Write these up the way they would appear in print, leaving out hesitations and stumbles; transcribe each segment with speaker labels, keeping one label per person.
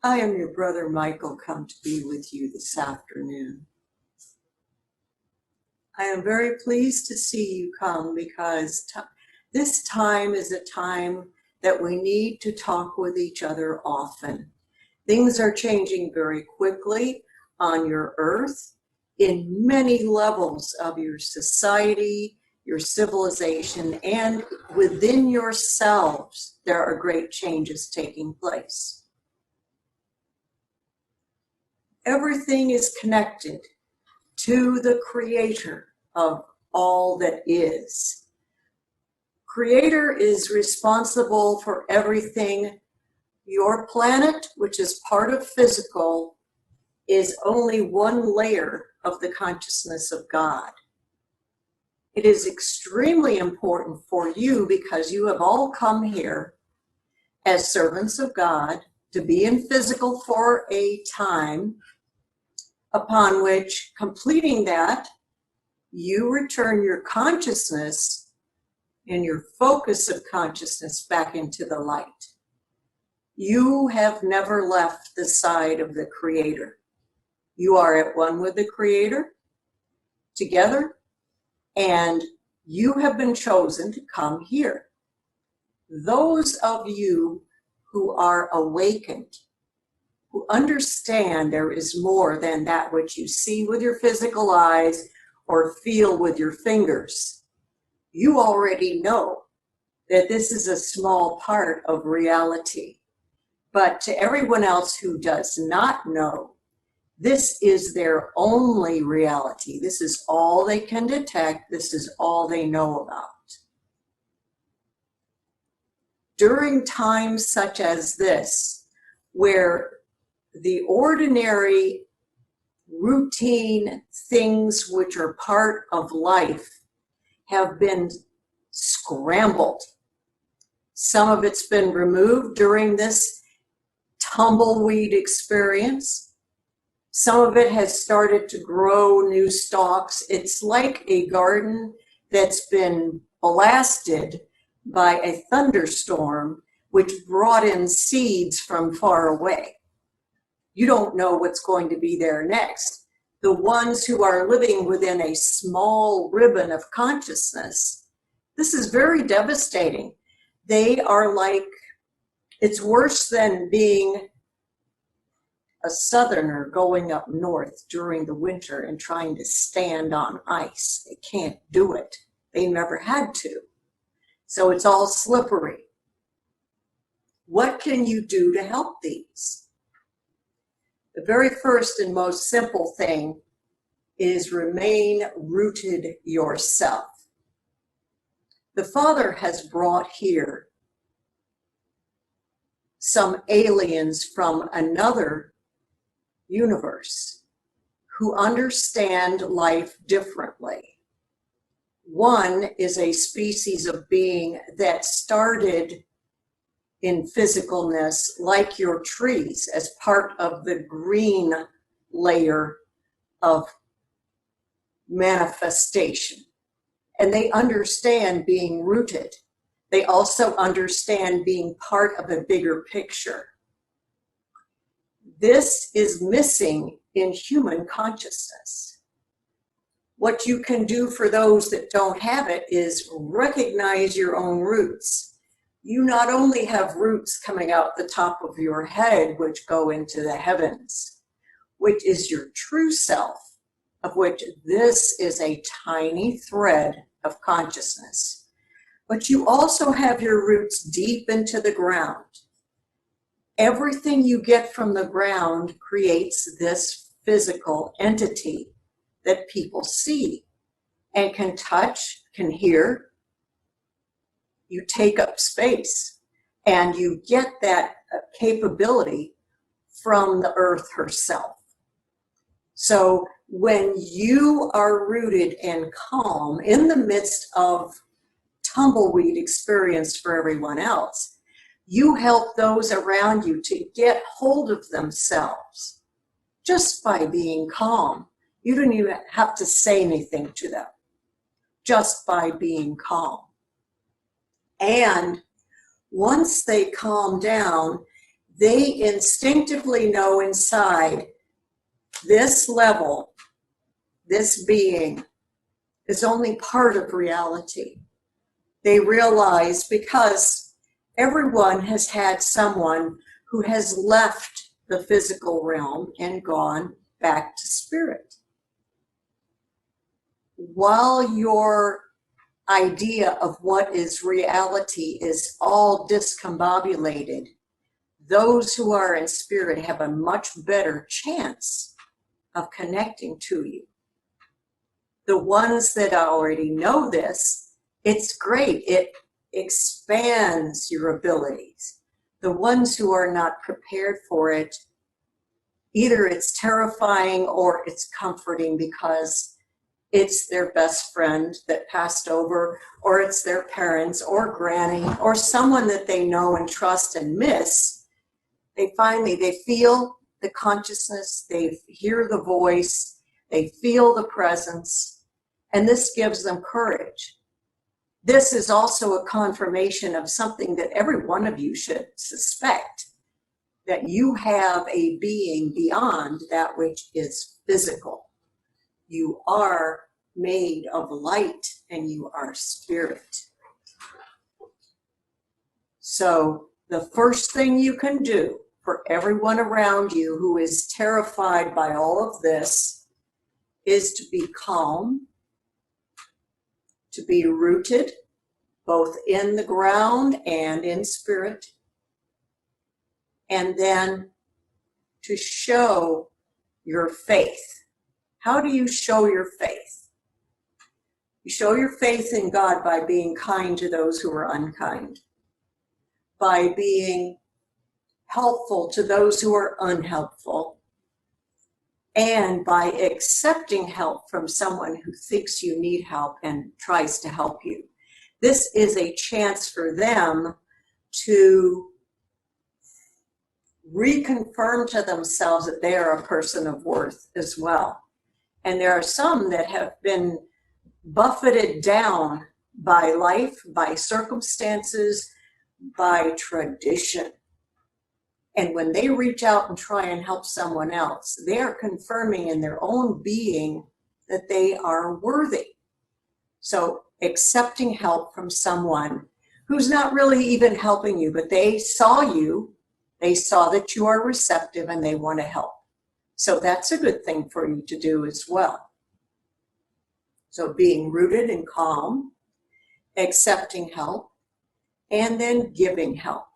Speaker 1: I am your brother Michael, come to be with you this afternoon. I am very pleased to see you come because this time is a time that we need to talk with each other often. Things are changing very quickly on your earth in many levels of your society, your civilization, and within yourselves, there are great changes taking place. Everything is connected to the creator of all that is. Creator is responsible for everything. Your planet, which is part of physical, is only one layer of the consciousness of God. It is extremely important for you because you have all come here as servants of God to be in physical for a time, upon which, completing that, you return your consciousness and your focus of consciousness back into the light. You have never left the side of the Creator. You are at one with the Creator, together, and you have been chosen to come here. Those of you who are awakened, who understand there is more than that which you see with your physical eyes or feel with your fingers. You already know that this is a small part of reality. But to everyone else who does not know, this is their only reality. This is all they can detect. This is all they know about. During times such as this, where the ordinary, routine things which are part of life have been scrambled. Some of it's been removed during this tumbleweed experience. Some of it has started to grow new stalks. It's like a garden that's been blasted by a thunderstorm, which brought in seeds from far away. You don't know what's going to be there next. The ones who are living within a small ribbon of consciousness, this is very devastating. They are like, it's worse than being a southerner going up north during the winter and trying to stand on ice. They can't do it. They never had to. So it's all slippery. What can you do to help these? The very first and most simple thing is remain rooted yourself. The Father has brought here some aliens from another universe who understand life differently. One is a species of being that started in physicalness like your trees as part of the green layer of manifestation. And they understand being rooted. They also understand being part of a bigger picture. This is missing in human consciousness. What you can do for those that don't have it is recognize your own roots. You not only have roots coming out the top of your head, which go into the heavens, which is your true self, of which this is a tiny thread of consciousness. But you also have your roots deep into the ground. Everything you get from the ground creates this physical entity that people see and can touch, can hear. You take up space and you get that capability from the earth herself. So when you are rooted and calm in the midst of tumbleweed experience for everyone else, you help those around you to get hold of themselves just by being calm. You don't even have to say anything to them. just by being calm. And once they calm down, they instinctively know inside this level, this being, is only part of reality. They realize because everyone has had someone who has left the physical realm and gone back to spirit. While your idea of what is reality is all discombobulated, those who are in spirit have a much better chance of connecting to you. The ones that already know this, it's great. It expands your abilities. The ones who are not prepared for it, either it's terrifying or it's comforting because it's their best friend that passed over, or it's their parents or granny or someone that they know and trust and miss. They feel the consciousness, they hear the voice, they feel the presence, and this gives them courage. This is also a confirmation of something that every one of you should suspect, that you have a being beyond that which is physical. You are made of light and you are spirit. So the first thing you can do for everyone around you who is terrified by all of this is to be calm, to be rooted both in the ground and in spirit, and then to show your faith. How do you show your faith? You show your faith in God by being kind to those who are unkind, by being helpful to those who are unhelpful, and by accepting help from someone who thinks you need help and tries to help you. This is a chance for them to reconfirm to themselves that they are a person of worth as well. And there are some that have been buffeted down by life, by circumstances, by tradition. And when they reach out and try and help someone else, they are confirming in their own being that they are worthy. So accepting help from someone who's not really even helping you, but they saw you, they saw that you are receptive and they want to help. So that's a good thing for you to do as well. So being rooted and calm, accepting help, and then giving help.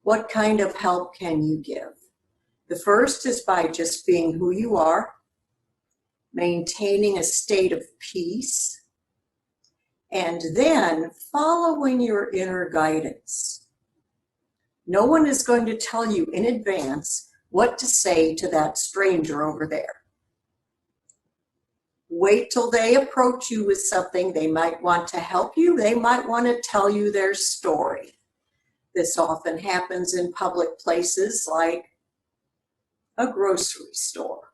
Speaker 1: What kind of help can you give? The first is by just being who you are, maintaining a state of peace, and then following your inner guidance. No one is going to tell you in advance what to say to that stranger over there. Wait till they approach you with something. They might want to help you. They might want to tell you their story. This often happens in public places like a grocery store.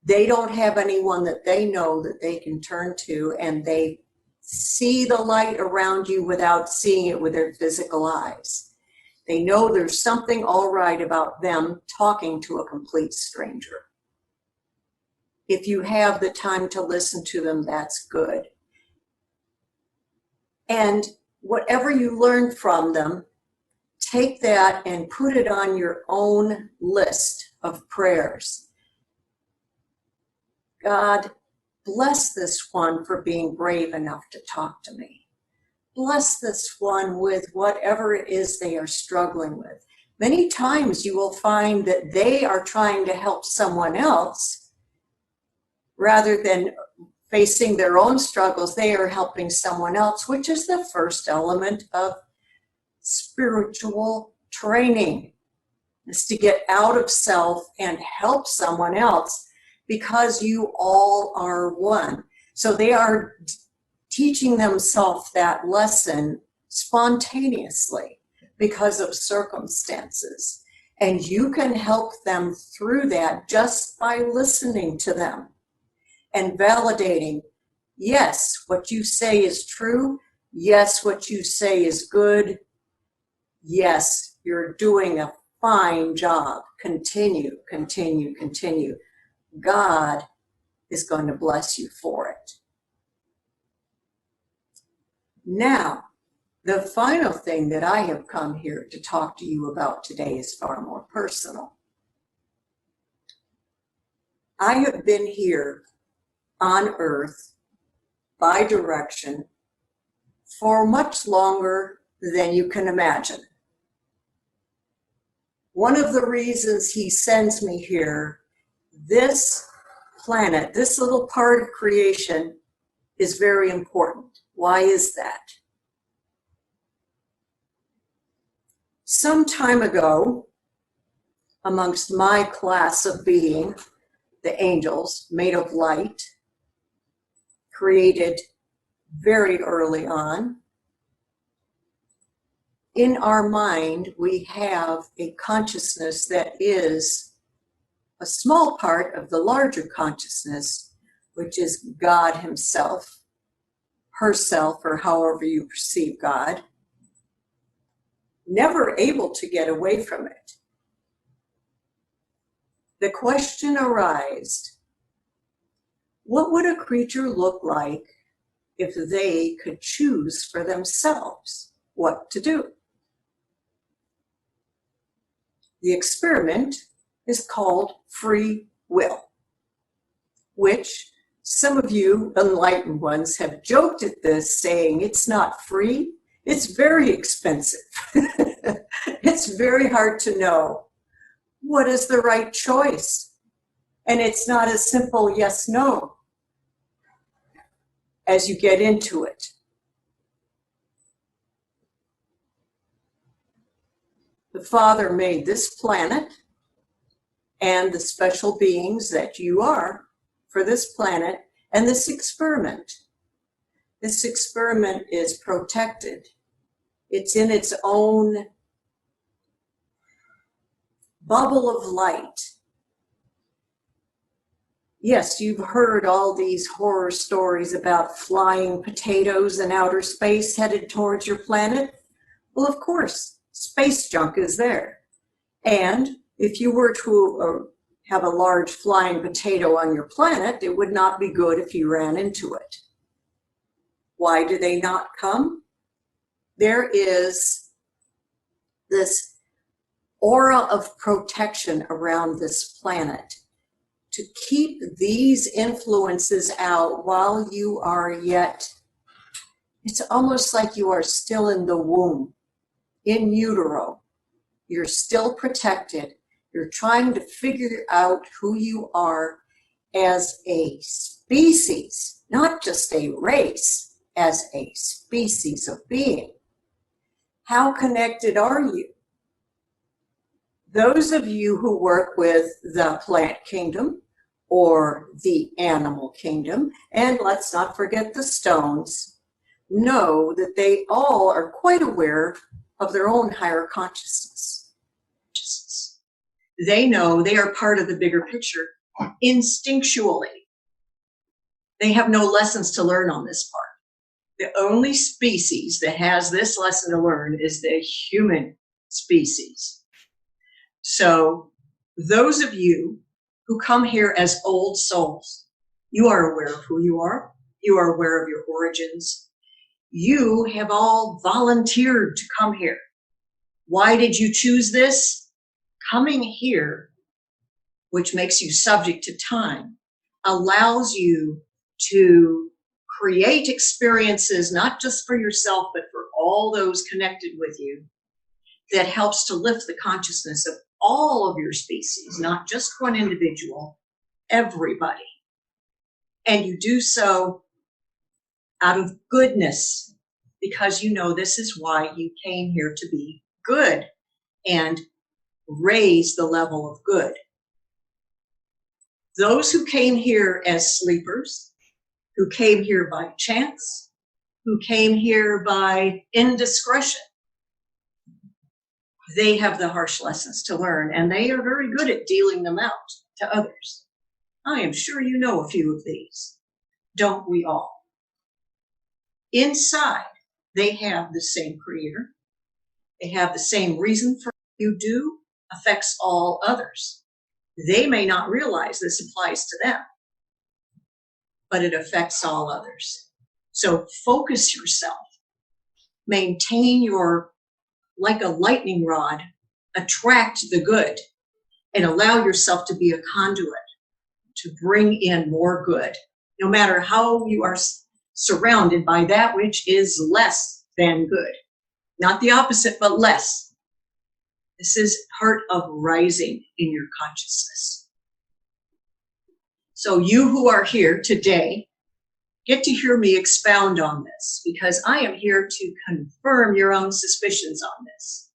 Speaker 1: They don't have anyone that they know that they can turn to, and they see the light around you without seeing it with their physical eyes. They know there's something all right about them talking to a complete stranger. If you have the time to listen to them, that's good. And whatever you learn from them, take that and put it on your own list of prayers. God, bless this one for being brave enough to talk to me. Bless this one with whatever it is they are struggling with. Many times you will find that they are trying to help someone else rather than facing their own struggles. They are helping someone else, which is the first element of spiritual training, is to get out of self and help someone else, because you all are one. So they are teaching themselves that lesson spontaneously because of circumstances. And you can help them through that just by listening to them and validating, Yes, what you say is true. Yes, what you say is good. Yes, you're doing a fine job. Continue, continue, continue. God is going to bless you for it. Now, the final thing that I have come here to talk to you about today is far more personal. I have been here on Earth by direction for much longer than you can imagine. One of the reasons he sends me here, this planet, this little part of creation, is very important. Why is that? Some time ago, amongst my class of being, the angels, made of light, created very early on, in our mind, we have a consciousness that is a small part of the larger consciousness, which is God himself, herself, or however you perceive God, never able to get away from it. The question arises, what would a creature look like if they could choose for themselves what to do? The experiment is called free will, which some of you enlightened ones have joked at this, saying it's not free, it's very expensive. It's very hard to know what is the right choice. And it's not as simple yes, no, as you get into it. The Father made this planet and the special beings that you are for this planet and this experiment. This experiment is protected. It's in its own bubble of light. Yes, you've heard all these horror stories about flying potatoes in outer space headed towards your planet. Well, of course, space junk is there. And if you were to have a large flying potato on your planet, it would not be good if you ran into it. Why do they not come? There is this aura of protection around this planet to keep these influences out while you are yet, it's almost like you are still in the womb, in utero. You're still protected. You're trying to figure out who you are as a species, not just a race, as a species of being. How connected are you? Those of you who work with the plant kingdom or the animal kingdom, and let's not forget the stones, know that they all are quite aware of their own higher consciousness. They know they are part of the bigger picture instinctually. They have no lessons to learn on this part. The only species that has this lesson to learn is the human species. So those of you who come here as old souls, you are aware of who you are. You are aware of your origins. You have all volunteered to come here. Why did you choose this? Coming here, which makes you subject to time, allows you to create experiences, not just for yourself, but for all those connected with you, that helps to lift the consciousness of all of your species, not just one individual, everybody. And you do so out of goodness, because you know this is why you came here to be good and raise the level of good. Those who came here as sleepers, who came here by chance, who came here by indiscretion, they have the harsh lessons to learn, and they are very good at dealing them out to others. I am sure you know a few of these. Don't we all? inside, they have the same creator. They have the same reason for what you do affects all others. They may not realize this applies to them, but it affects all others. So focus yourself. Maintain your, like a lightning rod, attract the good and allow yourself to be a conduit to bring in more good, no matter how you are surrounded by that which is less than good. Not the opposite, but less. This is part of rising in your consciousness. So you who are here today get to hear me expound on this, because I am here to confirm your own suspicions on this.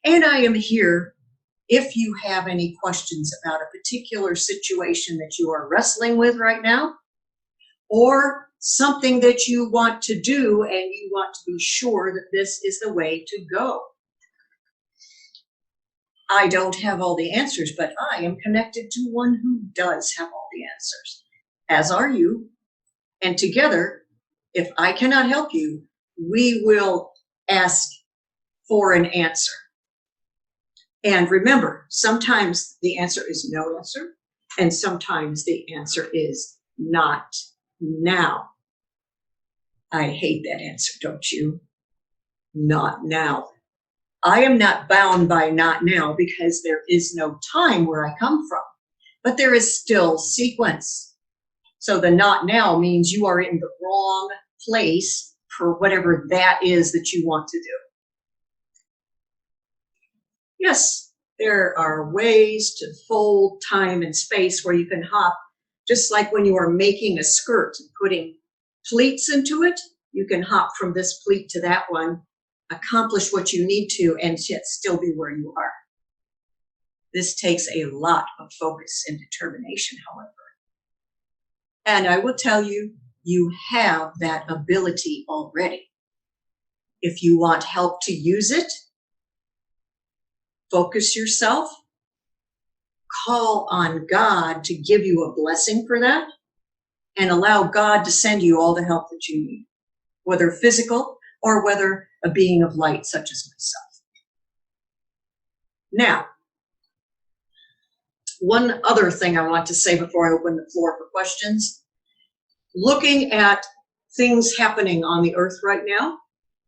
Speaker 1: And I am here if you have any questions about a particular situation that you are wrestling with right now, or something that you want to do and you want to be sure that this is the way to go. I don't have all the answers, but I am connected to one who does have all the answers, as are you. And together, if I cannot help you, we will ask for an answer. And remember, sometimes the answer is no answer, and sometimes the answer is not now. I hate that answer, don't you? Not now. I am not bound by not now because there is no time where I come from, but there is still sequence. So the not now means you are in the wrong place for whatever that is that you want to do. Yes, there are ways to fold time and space where you can hop, just like when you are making a skirt and putting pleats into it, you can hop from this pleat to that one, accomplish what you need to, and yet still be where you are. This takes a lot of focus and determination, however. And I will tell you, you have that ability already. If you want help to use it, focus yourself, call on God to give you a blessing for that, and allow God to send you all the help that you need, whether physical or whether a being of light such as myself. Now, one other thing I want to say before I open the floor for questions. Looking at things happening on the earth right now,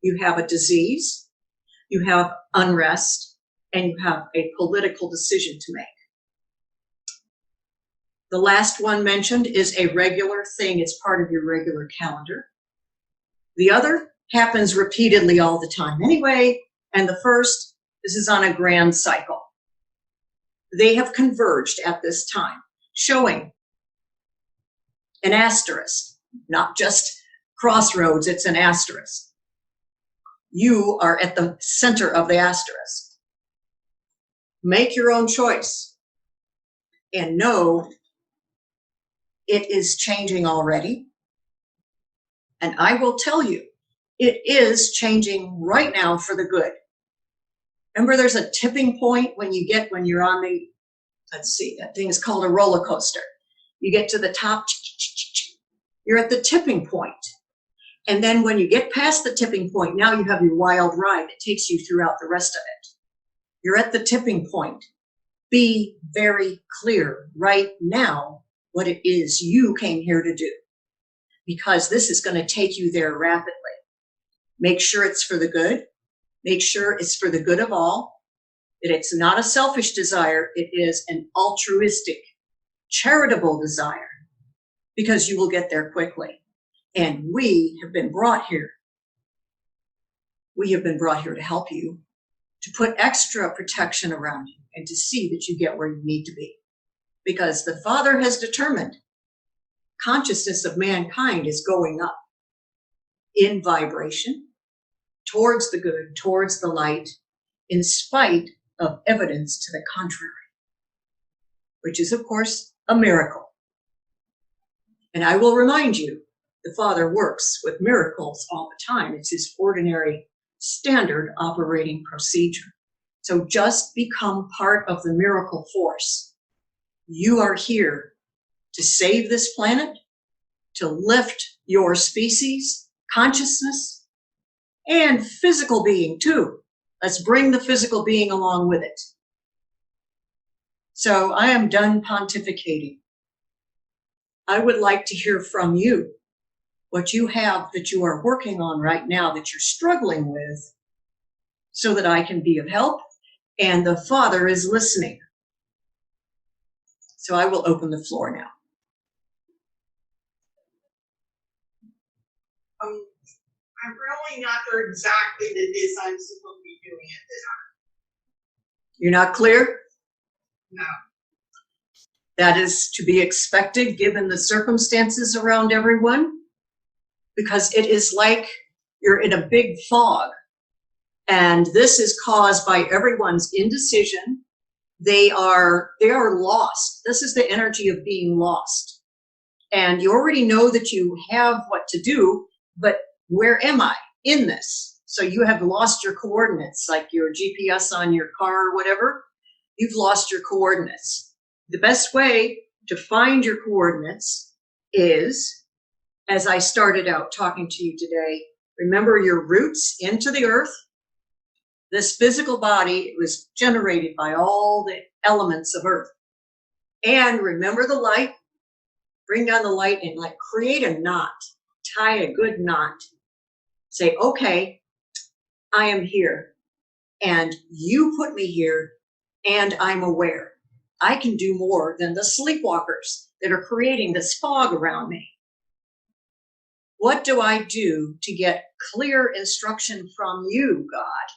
Speaker 1: you have a disease, you have unrest, and you have a political decision to make. The last one mentioned is a regular thing. It's part of your regular calendar. The other happens repeatedly all the time anyway, and the first, this is on a grand cycle. They have converged at this time, showing an asterisk, not just crossroads, it's an asterisk. You are at the center of the asterisk. Make your own choice and know it is changing already. And I will tell you, it is changing right now for the good. Remember, there's a tipping point when you're on the, let's see, that thing is called a roller coaster. You get to the top, you're at the tipping point. And then when you get past the tipping point, now you have your wild ride that takes you throughout the rest of it. You're at the tipping point. Be very clear right now what it is you came here to do, because this is going to take you there rapidly. Make sure it's for the good. Make sure it's for the good of all, that it's not a selfish desire. It is an altruistic, charitable desire, because you will get there quickly. And we have been brought here. We have been brought here to help you, to put extra protection around you and to see that you get where you need to be. Because the Father has determined consciousness of mankind is going up in vibration towards the good, towards the light, in spite of evidence to the contrary, which is, of course, a miracle. And I will remind you, the Father works with miracles all the time. It's his ordinary, standard operating procedure. So just become part of the miracle force. You are here to save this planet, to lift your species, consciousness, and physical being too. Let's bring the physical being along with it. So I am done pontificating. I would like to hear from you what you have that you are working on right now that you're struggling with, so that I can be of help, and the Father is listening. So I will open the floor now.
Speaker 2: I'm really not sure exactly what it is I'm supposed to be doing at this time.
Speaker 1: You're not clear?
Speaker 2: No.
Speaker 1: That is to be expected given the circumstances around everyone, because it is like you're in a big fog. And this is caused by everyone's indecision. They are lost. This is the energy of being lost. And you already know that you have what to do, but where am I in this? So you have lost your coordinates, like your GPS on your car or whatever. You've lost your coordinates. The best way to find your coordinates is, as I started out talking to you today, remember your roots into the earth. This physical body was generated by all the elements of earth. And remember the light. Bring down the light and like create a knot. Tie a good knot. Say, okay, I am here. And you put me here, and I'm aware. I can do more than the sleepwalkers that are creating this fog around me. What do I do to get clear instruction from you, God?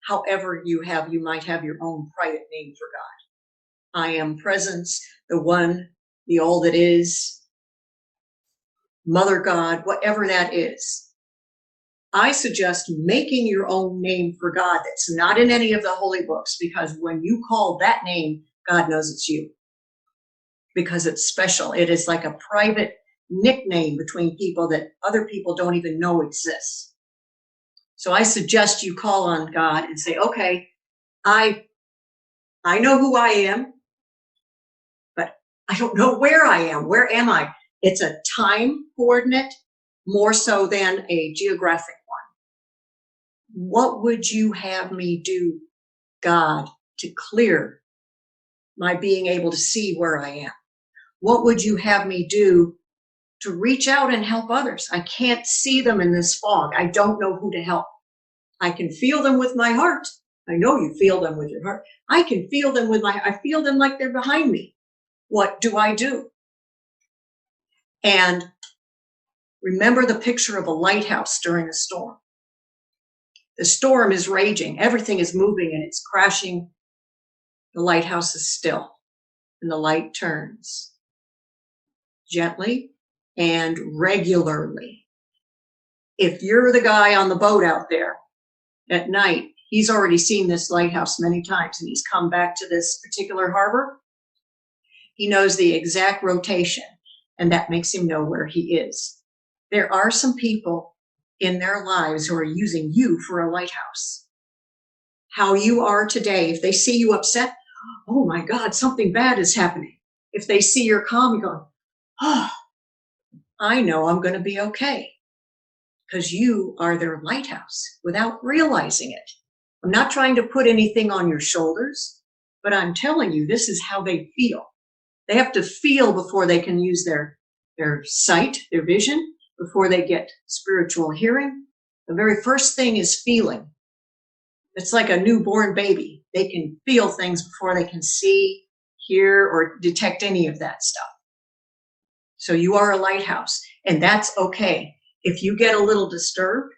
Speaker 1: However you might have your own private name for God. I am presence, the one, the all that is, Mother God, whatever that is. I suggest making your own name for God that's not in any of the holy books, because when you call that name, God knows it's you. Because it's special. It is like a private nickname between people that other people don't even know exists. So I suggest you call on God and say, okay, I know who I am, but I don't know where I am. Where am I? It's a time coordinate more so than a geographic one. What would you have me do, God, to clear my being able to see where I am? What would you have me do to reach out and help others? I can't see them in this fog. I don't know who to help. I can feel them with my heart. I know you feel them with your heart. I can feel them I feel them like they're behind me. What do I do? And remember the picture of a lighthouse during a storm. The storm is raging. Everything is moving and it's crashing. The lighthouse is still and the light turns gently and regularly. If you're the guy on the boat out there at night, he's already seen this lighthouse many times and he's come back to this particular harbor. He knows the exact rotation and that makes him know where he is. There are some people in their lives who are using you for a lighthouse. How you are today, if they see you upset, oh my God, something bad is happening. If they see you're calm, you go, oh, I know I'm going to be okay. Because you are their lighthouse without realizing it. I'm not trying to put anything on your shoulders, but I'm telling you, this is how they feel. They have to feel before they can use their sight, their vision, before they get spiritual hearing. The very first thing is feeling. It's like a newborn baby. They can feel things before they can see, hear, or detect any of that stuff. So you are a lighthouse, and that's okay. If you get a little disturbed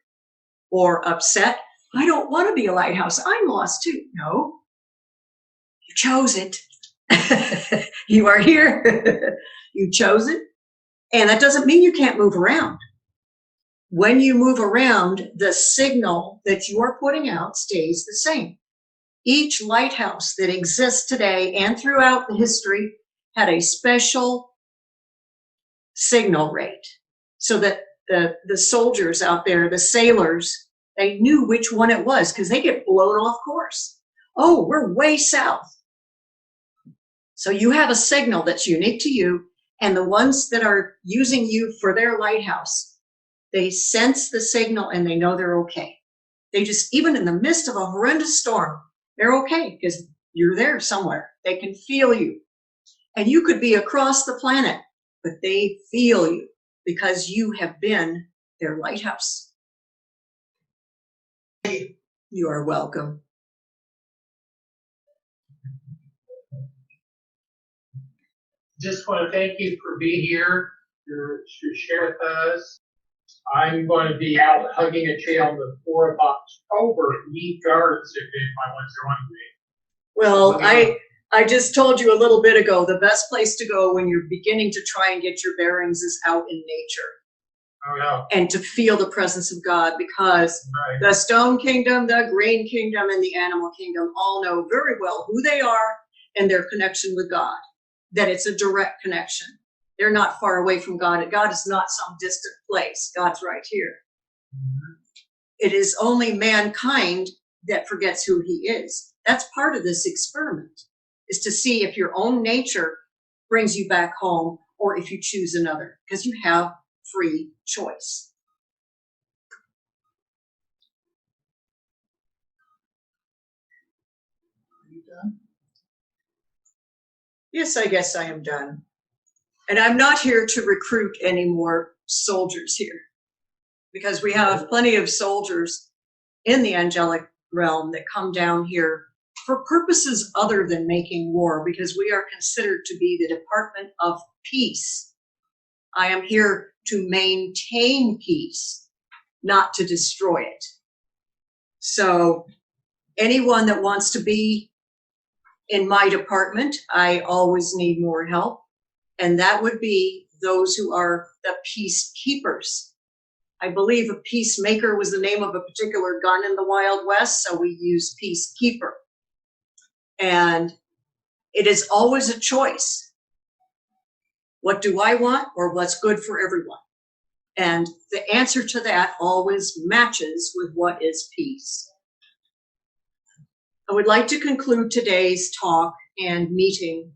Speaker 1: or upset, I don't want to be a lighthouse. I'm lost too. No, you chose it. You are here. You chose it. And that doesn't mean you can't move around. When you move around, the signal that you are putting out stays the same. Each lighthouse that exists today and throughout the history had a special signal rate so that the soldiers out there, the sailors, they knew which one it was because they get blown off course. Oh, we're way south. So you have a signal that's unique to you, and the ones that are using you for their lighthouse, They sense the signal and they know they're okay. They just, even in the midst of a horrendous storm, they're okay because you're there somewhere. They can feel you. And you could be across the planet, but they feel you because you have been their lighthouse. You are welcome.
Speaker 3: Just want to thank you for being here to share with us. I'm going to be out hugging a tree on the 4th of October. Need guards if anyone wants to run with me.
Speaker 1: Well, I just told you a little bit ago, the best place to go when you're beginning to try and get your bearings is out in nature.
Speaker 3: Oh, no.
Speaker 1: And to feel the presence of God, because
Speaker 3: Right.
Speaker 1: the stone kingdom, the green kingdom, and the animal kingdom all know very well who they are and their connection with God, that it's a direct connection. They're not far away from God. God is not some distant place. God's right here.
Speaker 3: Mhm.
Speaker 1: It is only mankind that forgets who he is. That's part of this experiment, is to see if your own nature brings you back home or if you choose another, because you have free choice.
Speaker 3: Are you done?
Speaker 1: Yes, I guess I am done. And I'm not here to recruit any more soldiers here, because we have plenty of soldiers in the angelic realm that come down here for purposes other than making war, because we are considered to be the Department of Peace. I am here to maintain peace, not to destroy it. So anyone that wants to be in my department, I always need more help. And that would be those who are the peacekeepers. I believe a peacemaker was the name of a particular gun in the Wild West, so we use peacekeeper. And it is always a choice. What do I want, or what's good for everyone? And the answer to that always matches with what is peace. I would like to conclude today's talk and meeting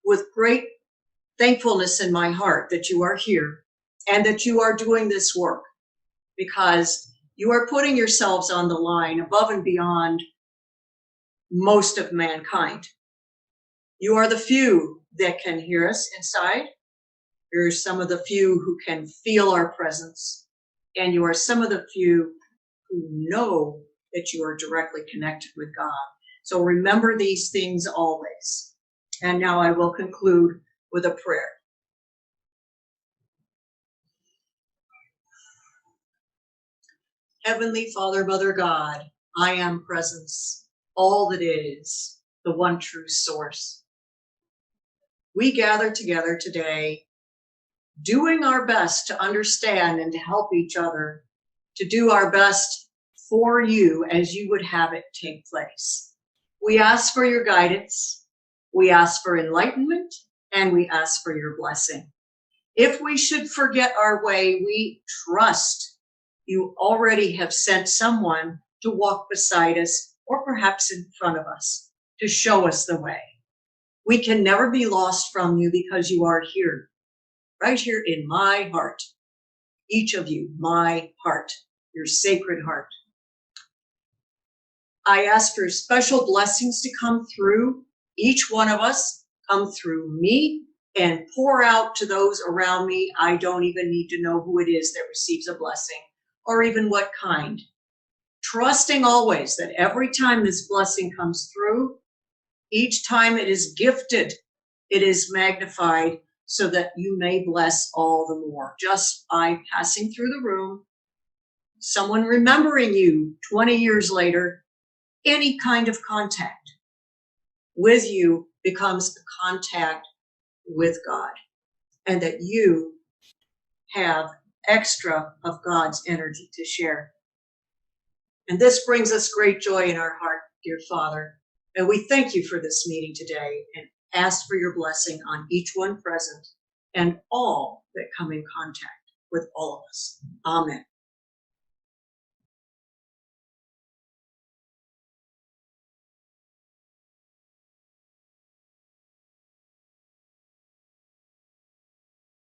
Speaker 1: with great thankfulness in my heart that you are here and that you are doing this work, because you are putting yourselves on the line above and beyond most of mankind. You are the few that can hear us inside. You're some of the few who can feel our presence. And you are some of the few who know that you are directly connected with God. So remember these things always. And now I will conclude with a prayer. Heavenly Father, Mother God, I am presence, all that is, the one true source. We gather together today, doing our best to understand and to help each other, to do our best for you as you would have it take place. We ask for your guidance, we ask for enlightenment, and we ask for your blessing. If we should forget our way, we trust you already have sent someone to walk beside us, or perhaps in front of us, to show us the way. We can never be lost from you because you are here, right here in my heart. Each of you, my heart, your sacred heart. I ask for special blessings to come through each one of us, come through me, and pour out to those around me. I don't even need to know who it is that receives a blessing, or even what kind. Trusting always that every time this blessing comes through, each time it is gifted, it is magnified so that you may bless all the more. Just by passing through the room, someone remembering you 20 years later, any kind of contact with you becomes a contact with God, and that you have extra of God's energy to share. And this brings us great joy in our heart, dear Father. And we thank you for this meeting today and ask for your blessing on each one present and all that come in contact with all of us. Amen.